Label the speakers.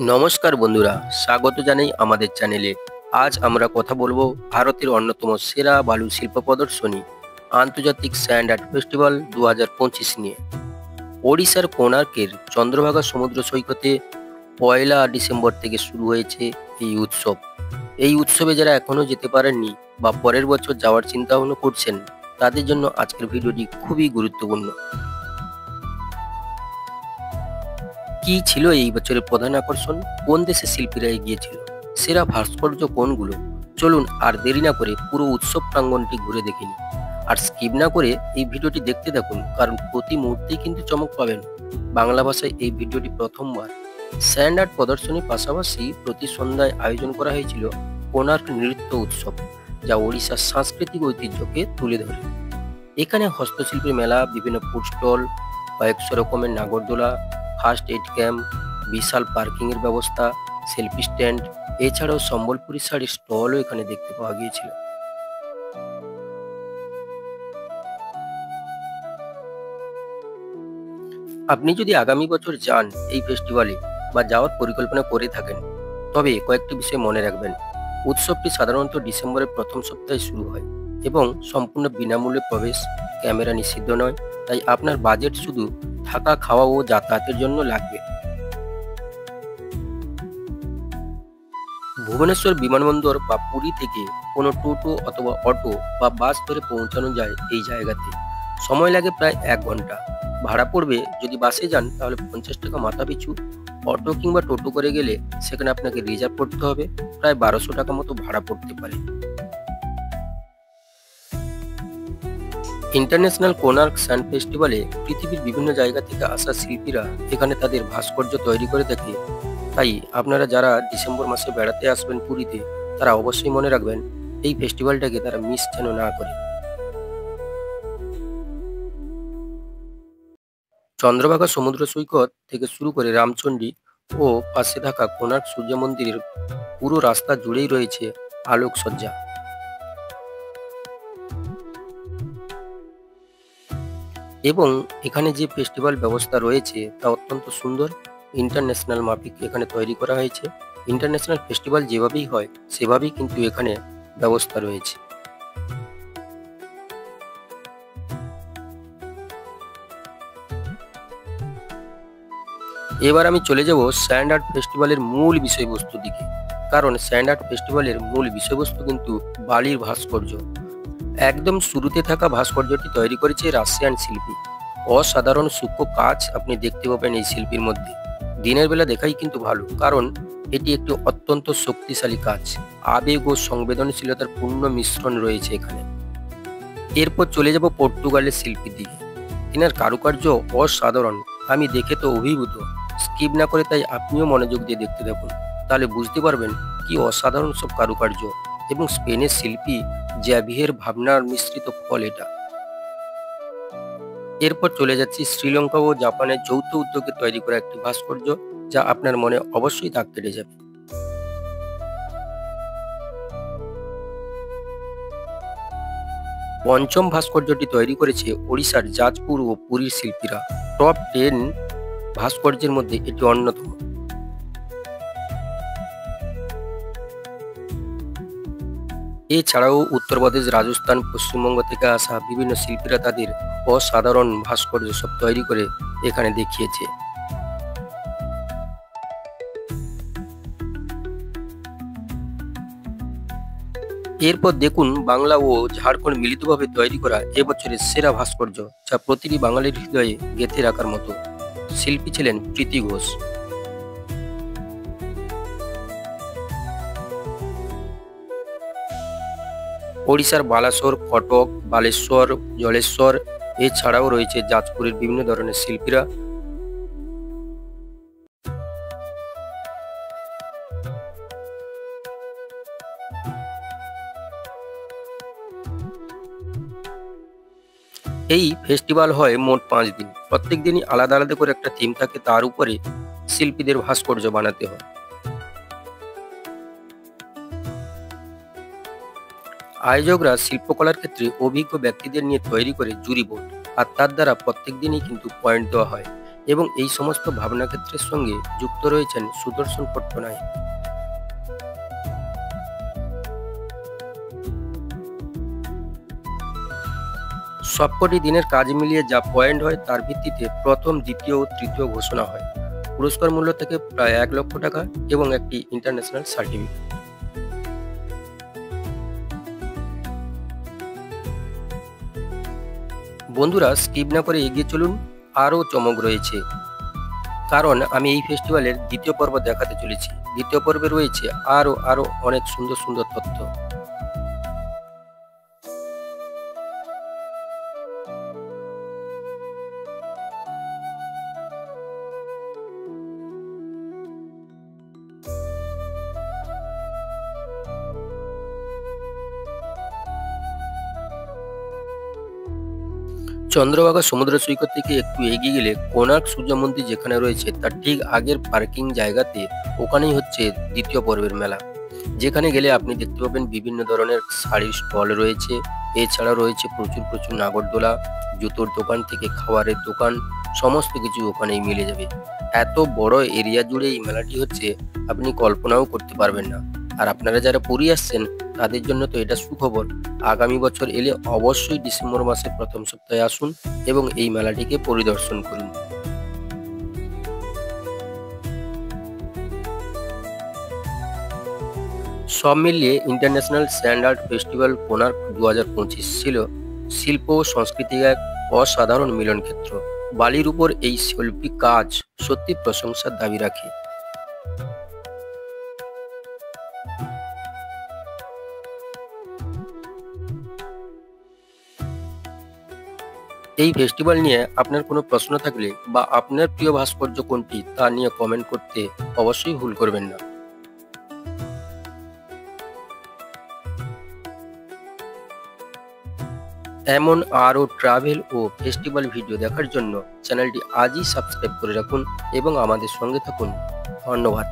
Speaker 1: নমস্কার বন্ধুরা, স্বাগত জানাই আমাদের চ্যানেলে। আজ আমরা কথা বলবো ভারতের অন্যতম সেরা বালু শিল্প প্রদর্শনী আন্তর্জাতিক স্যান্ড আর্ট ফেস্টিভ্যাল 2025 নিয়ে। ওড়িশার কোণার্কের চন্দ্রভাগা সমুদ্র সৈকতে 1 ডিসেম্বর থেকে শুরু হয়েছে এই উৎসব। এই উৎসবে যারা এখনো যেতে পারেননি বা পরের বছর যাওয়ার চিন্তা ভাবনা করছেন, তাদের জন্য আজকের ভিডিওটি খুবই গুরুত্বপূর্ণ। কি ছিল এই বছরের প্রধান আকর্ষণ? কোন দেশের শিল্পীরা এগিয়েছিল? সেরা ভাস্কর্য কোনগুলো? চলুন আর দেরি না করে পুরো উৎসব প্রাঙ্গণটি ঘুরে দেখে নিই। আর স্কিপ না করে এই ভিডিওটি দেখতে থাকুন, কারণ প্রতি মুহূর্তেই কিন্তু চমক পাবেন। বাংলা ভাষায় এই ভিডিওটি প্রথমবার। স্যান্ড আর্ট প্রদর্শনীর পাশাপাশি প্রতি সন্ধ্যায় আয়োজন করা হয়েছিল কোণার্ক নৃত্য উৎসব, যা ওড়িশার সাংস্কৃতিক ঐতিহ্যকে তুলে ধরে। এখানে হস্তশিল্পের মেলা, বিভিন্ন ফুড স্টল, কয়েকশো রকমের নাগরদোলা, ফার্স্ট এইড ক্যাম্প, বিশাল পার্কিং এর ব্যবস্থা, সেলফি স্ট্যান্ড, এছাড়াও সম্বলপুরী শাড়ির স্টলও এখানে দেখতে পাওয়া গিয়েছিল। আপনি যদি আগামী বছর যান এই ফেস্টিভ্যালে বা যাওয়ার পরিকল্পনা করে থাকেন, তবে কয়েকটি বিষয় মনে রাখবেন। উৎসবটি সাধারণত ডিসেম্বরের প্রথম সপ্তাহে শুরু হয় এবং সম্পূর্ণ বিনামূল্যে প্রবেশ, ক্যামেরা নিষিদ্ধ নয়, তাই আপনার বাজেট শুধু থাকা, খাওয়া ও যাতায়াতের জন্য লাগবে। ভুবনেশ্বর বিমানবন্দর বা পুরী থেকে কোনো টোটো অথবা অটো বা বাস ধরে পৌঁছানো যায় এই জায়গাতে। সময় লাগে প্রায় 1 ঘন্টা। ভাড়া পড়বে, যদি বাসে যান তাহলে 50 টাকা মাথা পিছু। অটো কিংবা টোটো করে গেলে সেখানে আপনাকে রিজার্ভ করতে হবে, প্রায় 1200 টাকা মতো ভাড়া পড়তে পারে। ইন্টারন্যাশনাল কোণার্ক স্যান্ড ফেস্টিভ্যালে পৃথিবীর বিভিন্ন জায়গা থেকে আসা শিল্পীরা এখানে তাদের ভাস্কর্য তৈরি করে থাকে। তাই আপনারা যারা ডিসেম্বর মাসে বেড়াতে আসবেন পুরীতে, তারা অবশ্যই মনে রাখবেন এই ফেস্টিভ্যালটাকে তারা মিস যেন না করে। চন্দ্রভাগা সমুদ্র সৈকত থেকে শুরু করে রামচণ্ডী ও পাশে থাকা কোণার্ক সূর্য মন্দিরের পুরো রাস্তা জুড়েই রয়েছে আলোকসজ্জা। এবং এখানে যে ফেস্টিভ্যাল ব্যবস্থা রয়েছে তা অত্যন্ত সুন্দর, ইন্টারন্যাশনাল মাফিক এখানে তৈরি করা হয়েছে। ইন্টারন্যাশনাল ফেস্টিভ্যাল যেভাবেই হয় সেভাবেই কিন্তু এখানে ব্যবস্থা রয়েছে। এবার আমি চলে যাব স্যান্ড আর্ট ফেস্টিভ্যালের মূল বিষয়বস্তুর দিকে, কারণ স্যান্ড আর্ট ফেস্টিভ্যালের মূল বিষয়বস্তু কিন্তু বালির ভাস্কর্য। একদম শুরুতে থাকা ভাস্কর্যটি তৈরি করেছে রাশিয়ান শিল্পী। অসাধারণ সূক্ষ্ম কাজ আপনি দেখতে পাবেন এই শিল্পীর মধ্যে। দিনের বেলা দেখাই কিন্তু ভালো, কারণ এটি একটি অত্যন্ত শক্তিশালী কাজ। আবেগ ও সংবেদনশীলতার পূর্ণ মিশ্রণ রয়েছে এখানে। এরপর চলে যাব পর্তুগালের শিল্পীর দিকে। তিনার কারুকার্য অসাধারণ, আমি দেখে তো অভিভূত। স্কিপ না করে তাই আপনিও মনোযোগ দিয়ে দেখতে থাকুন, তাহলে বুঝতে পারবেন কি অসাধারণ সব কারুকার্য। এবং স্পেনের শিল্পী জ্যাভিয়ের ভাবনার মিশ্রিত ফল এটা। এরপর চলে যাচ্ছি শ্রীলঙ্কা ও জাপানের যৌথ উদ্যোগে তৈরি করা একটি ভাস্কর্য, যা আপনার মনে অবশ্যই দাগ কেটে যাবে। পঞ্চম ভাস্কর্যটি তৈরি করেছে ওড়িশার জাজপুর ও পুরীর শিল্পীরা। টপ 10 ভাস্কর্যের মধ্যে এটি অন্যতম। এছাড়াও উত্তরপ্রদেশ, রাজস্থান, পশ্চিমবঙ্গ থেকে আসা বিভিন্ন শিল্পীরা তাদের অসাধারণ ভাস্কর্য সব তৈরি করে এখানে দেখিয়েছে। এরপর দেখুন বাংলা ও ঝাড়খণ্ড মিলিতভাবে তৈরি করা এবছরের সেরা ভাস্কর্য, যা প্রতিটি বাঙালির হৃদয়ে গেঁথে রাখার মতো। শিল্পী ছিলেন প্রীতি ঘোষ। ওড়িশার বালাসোর, কটক, বালেশ্বর, জলেশ্বর, এছাড়াও রয়েছে যাজপুরের বিভিন্ন ধরনের শিল্পীরা। এই ফেস্টিভ্যাল হয় মোট 5 দিন। প্রত্যেক দিনই আলাদা আলাদা করে একটা থিম থাকে, তার উপরে শিল্পীদের ভাস্কর্য বানাতে হয়। আয়োজকরা শিল্পকলার ক্ষেত্রে অভিজ্ঞ ব্যক্তিদের নিয়ে তৈরি করে জুরি বোর্ড, আর তার দ্বারা প্রত্যেক দিনই কিন্তু পয়েন্ট দেওয়া হয়। এবং এই সমস্ত ভাবনা ক্ষেত্রের সঙ্গে যুক্ত রয়েছেন সুদর্শন পট্টনায়ক। সবকটি দিনের কাজ মিলিয়ে যা পয়েন্ট হয় তার ভিত্তিতে প্রথম, দ্বিতীয় ও তৃতীয় ঘোষণা হয়। পুরস্কার মূল্য থেকে প্রায় 1 লক্ষ টাকা এবং একটি ইন্টারন্যাশনাল সার্টিফিকেট। বন্ধুরা, স্কিপ না করে এগিয়ে চলুন, আরও চমক রয়েছে, কারণ আমি এই ফেস্টিভ্যালের দ্বিতীয় পর্ব দেখাতে চলেছি। দ্বিতীয় পর্বে রয়েছে আরও অনেক সুন্দর সুন্দর তথ্য। চন্দ্রভাগা সমুদ্র সৈকত থেকে একটু এগিয়ে গেলে কোণার্ক সূর্য মন্দির যেখানে রয়েছে তার ঠিক আগের পার্কিং জায়গাতে ওখানেই হচ্ছে দ্বিতীয় পর্বের মেলা, যেখানে গেলে আপনি দেখতে পাবেন বিভিন্ন ধরনের শাড়ির স্টল রয়েছে। এছাড়া রয়েছে প্রচুর নাগরদোলা, জুতোর দোকান থেকে খাবারের দোকান, সমস্ত কিছু ওখানেই মিলে যাবে। এত বড় এরিয়া জুড়ে এই মেলাটি হচ্ছে, আপনি কল্পনাও করতে পারবেন না। আর আপনারা যারা পুরী আসছেন তাদের জন্য তো এটা সুখবর। আগামী বছর এলে অবশ্যই ডিসেম্বর মাসের প্রথম সপ্তাহে আসুন এবং এই মেলাটিকে পরিদর্শন করুন। সব মিলিয়ে international sand art festival Konark 2025 ছিল শিল্প ও সংস্কৃতির এক অসাধারণ মিলন ক্ষেত্র। বালির উপর এই শৈল্পিক কাজ সত্যি প্রশংসার দাবি রাখে। এই ফেস্টিভ্যাল নিয়ে আপনার কোনো প্রশ্ন থাকলে বা আপনার প্রিয় ভাস্কর্য কোনটি তা নিয়ে কমেন্ট করতে অবশ্যই ভুল করবেন না। এমন আরও ট্রাভেল ও ফেস্টিভ্যাল ভিডিও দেখার জন্য চ্যানেলটি আজই সাবস্ক্রাইব করে রাখুন এবং আমাদের সঙ্গে থাকুন। ধন্যবাদ।